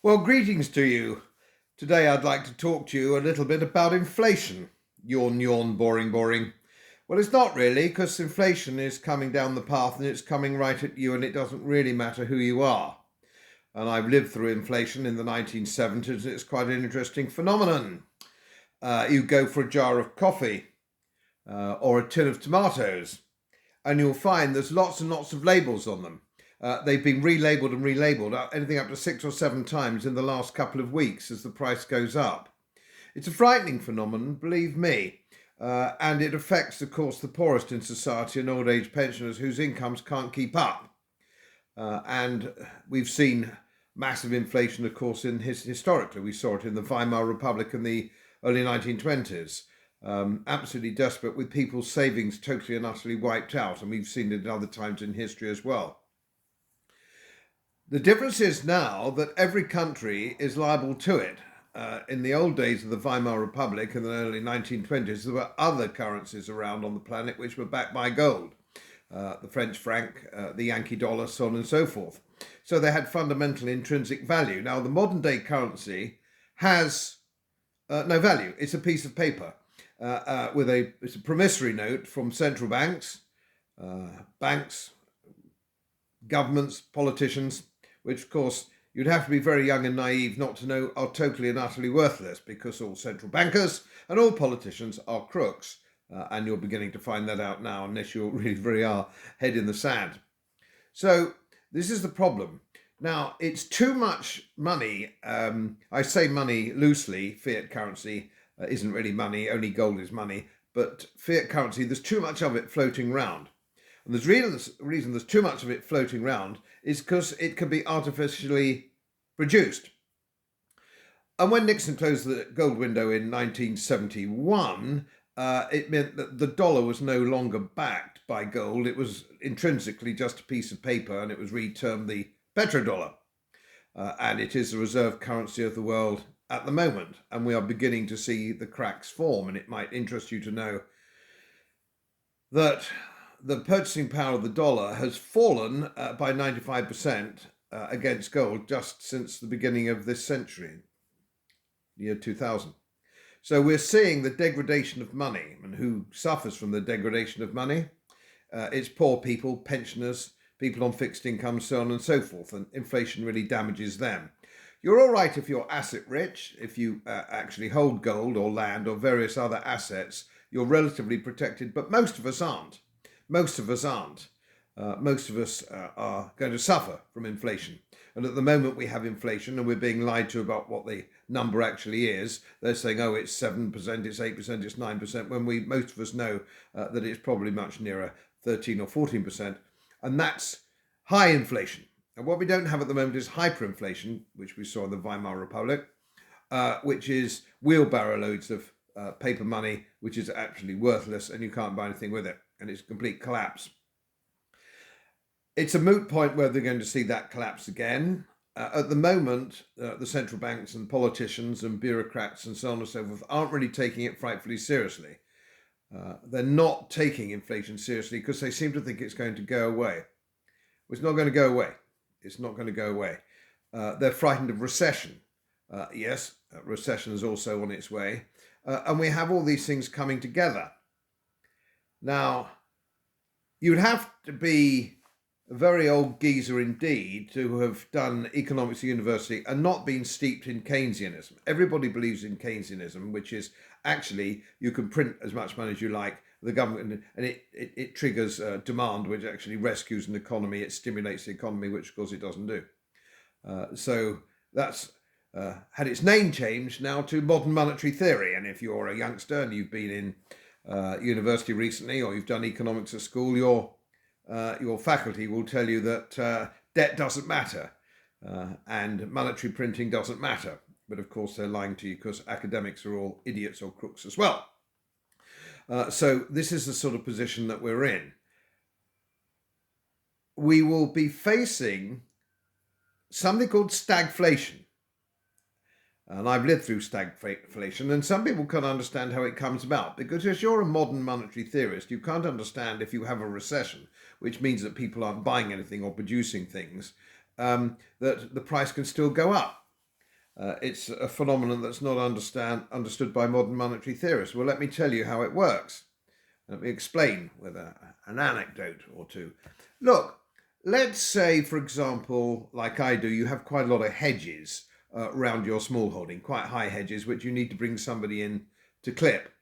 Well, greetings to you. Today I'd like to talk to you a little bit about inflation. Yawn, yawn, boring, boring. Well, it's not really, because inflation is coming down the path and it's coming right at you, and it doesn't really matter who you are. And I've lived through inflation in the 1970s, and it's quite an interesting phenomenon. You go for a jar of coffee or a tin of tomatoes, and you'll find there's lots and lots of labels on them. They've been relabeled and relabeled, anything up to 6 or 7 times in the last couple of weeks as the price goes up. It's a frightening phenomenon, believe me, and it affects, of course, the poorest in society and old age pensioners whose incomes can't keep up. And we've seen massive inflation, of course, historically. We saw it in the Weimar Republic in the early 1920s. Absolutely desperate, with people's savings totally and utterly wiped out, and we've seen it at other times in history as well. The difference is now that every country is liable to it. In the old days of the Weimar Republic in the early 1920s, there were other currencies around on the planet which were backed by gold. The French franc, the Yankee dollar, so on and so forth. So they had fundamental intrinsic value. Now, the modern day currency has no value. It's a piece of paper it's a promissory note from central banks, banks, governments, politicians, which, of course, you'd have to be very young and naive not to know are totally and utterly worthless, because all central bankers and all politicians are crooks. And you're beginning to find that out now, unless you're really very head in the sand. So this is the problem. Now, it's too much money. I say money loosely. Fiat currency isn't really money. Only gold is money. But fiat currency, there's too much of it floating around. And the reason there's too much of it floating around is because it can be artificially produced. And when Nixon closed the gold window in 1971, it meant that the dollar was no longer backed by gold. It was intrinsically just a piece of paper, and it was retermed the petrodollar. And it is the reserve currency of the world at the moment. And we are beginning to see the cracks form. And it might interest you to know that the purchasing power of the dollar has fallen by 95% against gold just since the beginning of this century, year 2000. So we're seeing the degradation of money. And who suffers from the degradation of money? It's poor people, pensioners, people on fixed incomes, so on and so forth. And inflation really damages them. You're all right if you're asset rich, if you actually hold gold or land or various other assets, you're relatively protected, but most of us aren't. Most of us aren't. Most of us are going to suffer from inflation. And at the moment we have inflation and we're being lied to about what the number actually is. They're saying, oh, it's 7%, it's 8%, it's 9%, when most of us know that it's probably much nearer 13 or 14%. And that's high inflation. And what we don't have at the moment is hyperinflation, which we saw in the Weimar Republic, which is wheelbarrow loads of paper money, which is actually worthless and you can't buy anything with it. And it's a complete collapse. It's a moot point whether they're going to see that collapse again. At the moment, the central banks and politicians and bureaucrats and so on and so forth aren't really taking it frightfully seriously. They're not taking inflation seriously because they seem to think it's going to go away. It's not going to go away. It's not going to go away. They're frightened of recession. Yes, recession is also on its way. And we have all these things coming together. Now, you'd have to be a very old geezer indeed to have done economics at university and not been steeped in Keynesianism. Everybody believes in Keynesianism, which is actually you can print as much money as you like, the government, and it triggers demand, which actually rescues an economy. It stimulates the economy, which of course it doesn't do. So that's had its name changed now to modern monetary theory. And if you're a youngster and you've been in university recently, or you've done economics at school, your faculty will tell you that debt doesn't matter and monetary printing doesn't matter. But of course, they're lying to you because academics are all idiots or crooks as well. So this is the sort of position that we're in. We will be facing something called stagflation. And I've lived through stagflation, and some people can't understand how it comes about, because if you're a modern monetary theorist, you can't understand if you have a recession, which means that people aren't buying anything or producing things, that the price can still go up. It's a phenomenon that's not understood by modern monetary theorists. Well, let me tell you how it works. Let me explain with an anecdote or two. Look, let's say, for example, like I do, you have quite a lot of hedges around your small holding, quite high hedges, which you need to bring somebody in to clip.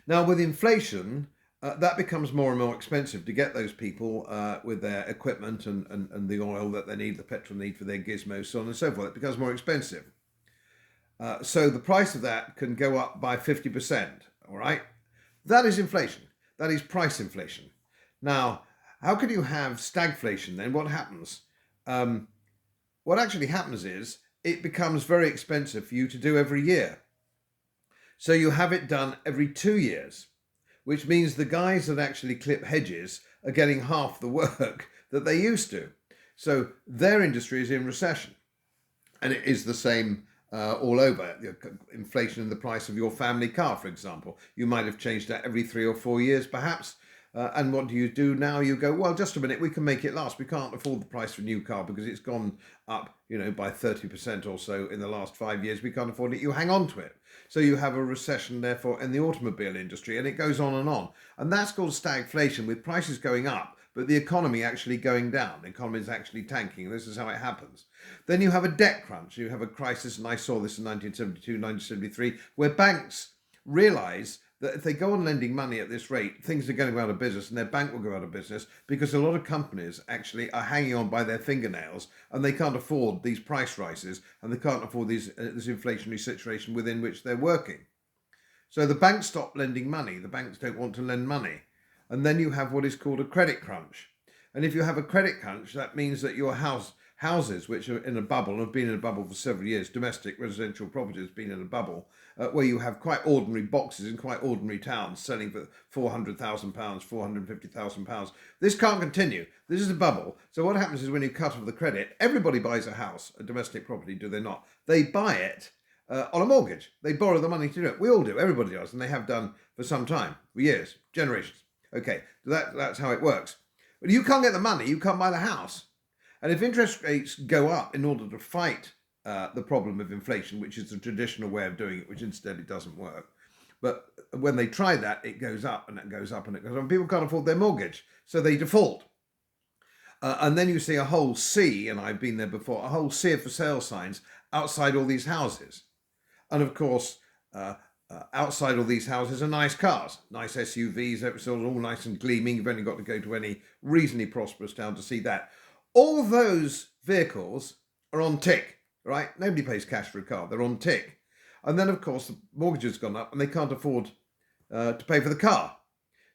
Now, with inflation, that becomes more and more expensive to get those people with their equipment and the oil that they need, the petrol need for their gizmos, so on and so forth. It becomes more expensive. So the price of that can go up by 50%, all right? That is inflation. That is price inflation. Now, how can you have stagflation then? What happens? What actually happens is it becomes very expensive for you to do every year. So you have it done every 2 years, which means the guys that actually clip hedges are getting half the work that they used to. So their industry is in recession. And it is the same all over. Inflation in the price of your family car, for example. You might have changed that every 3 or 4 years, perhaps. And what do you do now? You go, well, just a minute, we can make it last. We can't afford the price of a new car because it's gone up, by 30% or so in the last 5 years. We can't afford it. You hang on to it. So you have a recession, therefore, in the automobile industry, and it goes on and on. And that's called stagflation, with prices going up, but the economy actually going down. The economy is actually tanking. This is how it happens. Then you have a debt crunch. You have a crisis, and I saw this in 1972, 1973, where banks realize that if they go on lending money at this rate, things are going to go out of business and their bank will go out of business because a lot of companies actually are hanging on by their fingernails and they can't afford these price rises and they can't afford this inflationary situation within which they're working. So the banks stop lending money. The banks don't want to lend money. And then you have what is called a credit crunch. And if you have a credit crunch, that means that your houses, which are in a bubble, have been in a bubble for several years, domestic residential property has been in a bubble, where you have quite ordinary boxes in quite ordinary towns selling for £400,000, £450,000. This can't continue. This is a bubble. So what happens is when you cut off the credit, everybody buys a house, a domestic property, do they not? They buy it on a mortgage. They borrow the money to do it. We all do. Everybody does. And they have done for some time, for years, generations. Okay, so that's how it works. But you can't get the money. You can't buy the house. And if interest rates go up in order to fight the problem of inflation, which is the traditional way of doing it, which incidentally doesn't work, but when they try that, it goes up and it goes up and it goes up. And people can't afford their mortgage, so they default. And then you see a whole sea, and I've been there before, a whole sea of for sale signs outside all these houses. And of course, outside all these houses are nice cars, nice SUVs, it's all nice and gleaming. You've only got to go to any reasonably prosperous town to see that. All those vehicles are on tick, right? Nobody pays cash for a car. They're on tick. And then, of course, the mortgage has gone up and they can't afford to pay for the car.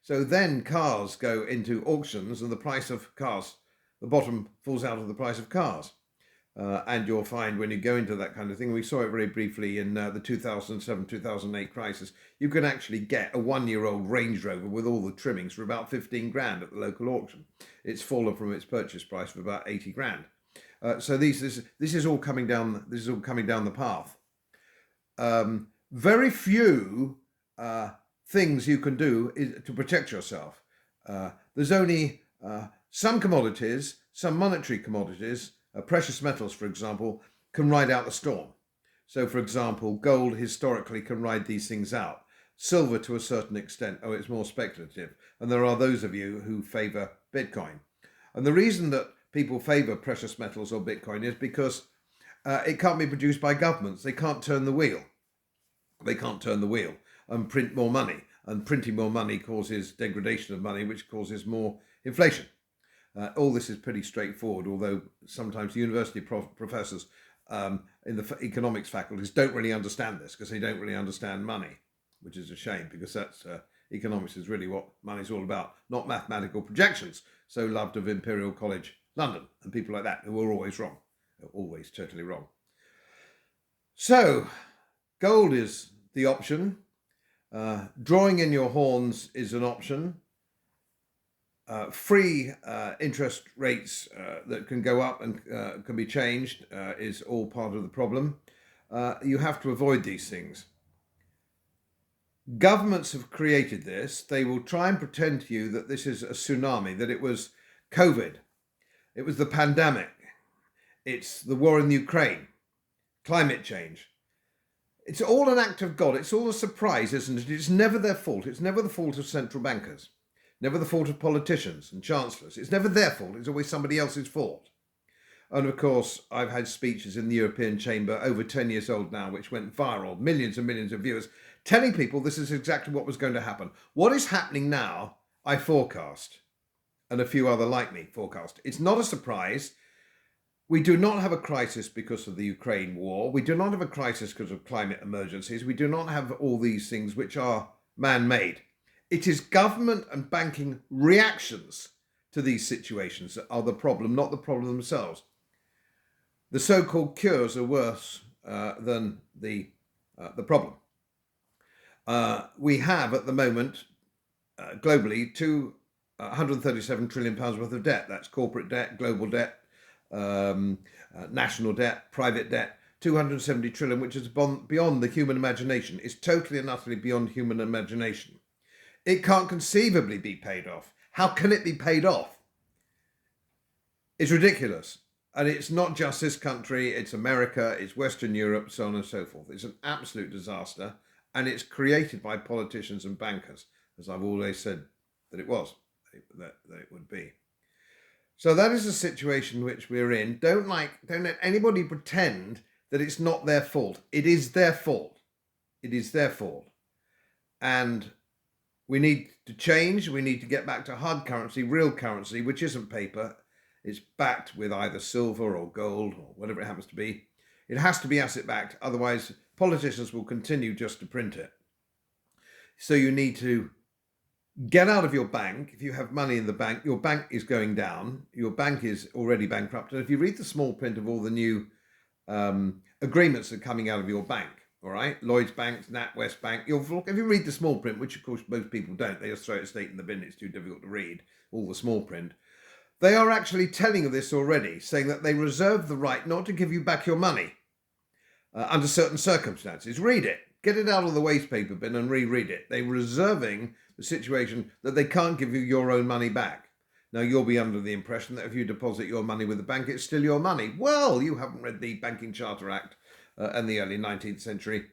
So then cars go into auctions and the price of cars, the bottom falls out of the price of cars. And you'll find when you go into that kind of thing, we saw it very briefly in the 2007-2008 crisis, you can actually get a 1-year-old Range Rover with all the trimmings for about 15 grand at the local auction. It's fallen from its purchase price of about 80 grand. So this is all coming down. This is all coming down the path. Very few things you can do to protect yourself. There's only some commodities, some monetary commodities. Precious metals, for example, can ride out the storm. So, for example, gold historically can ride these things out. Silver, to a certain extent, it's more speculative. And there are those of you who favour Bitcoin. And the reason that people favour precious metals or Bitcoin is because it can't be produced by governments. They can't turn the wheel. They can't turn the wheel and print more money. And printing more money causes degradation of money, which causes more inflation. All this is pretty straightforward, although sometimes the university professors in the economics faculties don't really understand this because they don't really understand money, which is a shame because that's economics is really what money's all about, not mathematical projections, so loved of Imperial College London and people like that who are always wrong, always totally wrong. So gold is the option. Drawing in your horns is an option. Free interest rates that can go up and can be changed is all part of the problem. You have to avoid these things. Governments have created this. They will try and pretend to you that this is a tsunami, that it was COVID, it was the pandemic, it's the war in Ukraine, climate change. It's all an act of God. It's all a surprise, isn't it? It's never their fault. It's never the fault of central bankers. Never the fault of politicians and chancellors. It's never their fault. It's always somebody else's fault. And of course, I've had speeches in the European Chamber, over 10 years old now, which went viral, millions and millions of viewers, telling people this is exactly what was going to happen. What is happening now, I forecast, and a few other like me forecast. It's not a surprise. We do not have a crisis because of the Ukraine war. We do not have a crisis because of climate emergencies. We do not have all these things which are man-made. It is government and banking reactions to these situations that are the problem, not the problem themselves. The so-called cures are worse than the problem. We have at the moment, globally, 137 trillion pounds worth of debt. That's corporate debt, global debt, national debt, private debt, 270 trillion, which is beyond the human imagination. It's totally and utterly beyond human imagination. It can't conceivably be paid off. How can it be paid off? It's ridiculous. And it's not just this country, it's America, it's Western Europe, so on and so forth. It's an absolute disaster, and it's created by politicians and bankers, as I've always said that it was, that it would be. So that is the situation which we're in. Don't let anybody pretend that it's not their fault. It is their fault. It is their fault. And we need to change. We need to get back to hard currency, real currency, which isn't paper. It's backed with either silver or gold or whatever it happens to be. It has to be asset backed. Otherwise, politicians will continue just to print it. So you need to get out of your bank. If you have money in the bank, your bank is going down. Your bank is already bankrupt. And if you read the small print of all the new agreements that are coming out of your bank, all right, Lloyds Bank, NatWest Bank, if you read the small print, which of course most people don't, they just throw it straight in the bin, it's too difficult to read, all the small print, they are actually telling you this already, saying that they reserve the right not to give you back your money under certain circumstances. Read it. Get it out of the waste paper bin and reread it. They're reserving the situation that they can't give you your own money back. Now, you'll be under the impression that if you deposit your money with the bank, it's still your money. Well, you haven't read the Banking Charter Act in the early 19th century,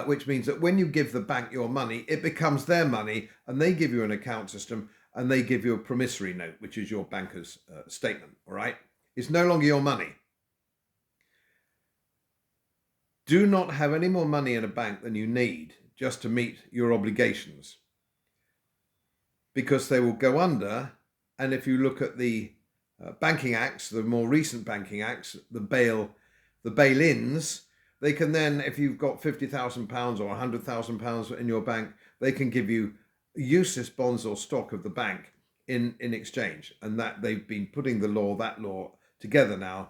which means that when you give the bank your money, it becomes their money, and they give you an account system, and they give you a promissory note, which is your banker's statement, all right? It's no longer your money. Do not have any more money in a bank than you need just to meet your obligations, because they will go under. And if you look at the banking acts, the more recent banking acts, the bail-ins, they can then, if you've got £50,000 or £100,000 in your bank, they can give you useless bonds or stock of the bank in exchange. And that they've been putting that law together now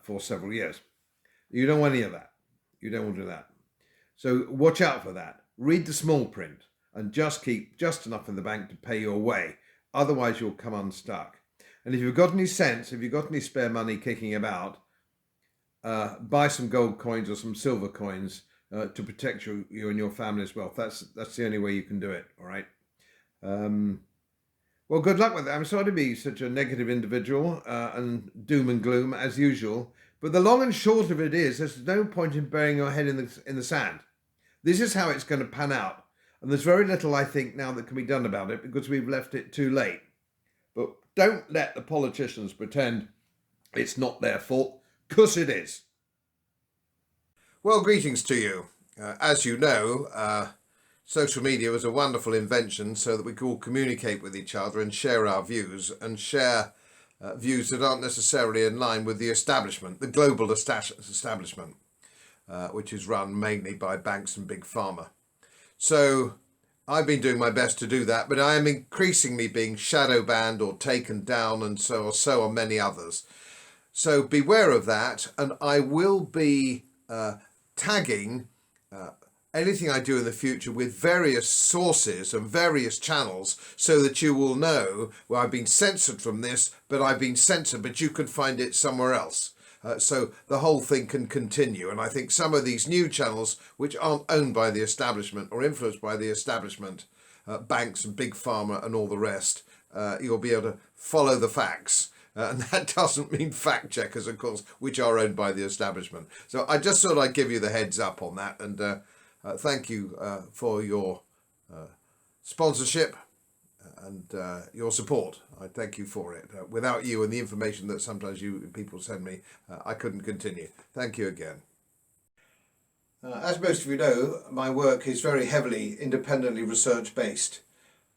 for several years. You don't want any of that. You don't want to do that. So watch out for that. Read the small print and just keep just enough in the bank to pay your way. Otherwise, you'll come unstuck. And if you've got any sense, if you've got any spare money kicking about, buy some gold coins or some silver coins to protect you and your family's wealth. That's the only way you can do it, all right? Well, good luck with it. I'm sorry to be such a negative individual and doom and gloom as usual. But the long and short of it is, there's no point in burying your head in the sand. This is how it's going to pan out. And there's very little, I think, now that can be done about it because we've left it too late. But don't let the politicians pretend it's not their fault, because it is. Well, greetings to you. As you know, social media was a wonderful invention so that we could all communicate with each other and share our views and share views that aren't necessarily in line with the establishment, the global establishment, which is run mainly by banks and big pharma. So I've been doing my best to do that, but I am increasingly being shadow banned or taken down, and so are many others. So beware of that, and I will be tagging anything I do in the future with various sources and various channels so that you will know, well, I've been censored from this, but I've been censored, but you can find it somewhere else. So the whole thing can continue. And I think some of these new channels, which aren't owned by the establishment or influenced by the establishment, banks and big pharma and all the rest, you'll be able to follow the facts And that doesn't mean fact checkers, of course, which are owned by the establishment. So I just thought I'd give you the heads up on that, and thank you for your sponsorship and your support. I thank you for it. Without you and the information that sometimes you people send me, I couldn't continue. Thank you again. As most of you know, my work is very heavily independently research based,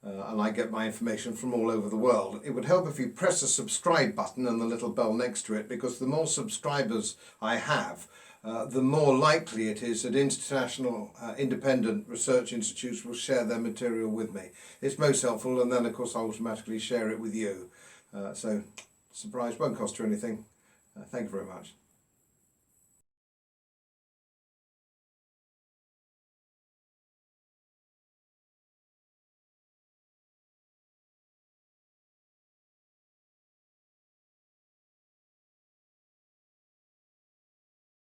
and I get my information from all over the world. It would help if you press the subscribe button and the little bell next to it, because the more subscribers I have, the more likely it is that international independent research institutes will share their material with me. It's most helpful, and then of course I automatically share it with you. So surprise, won't cost you anything. Thank you very much.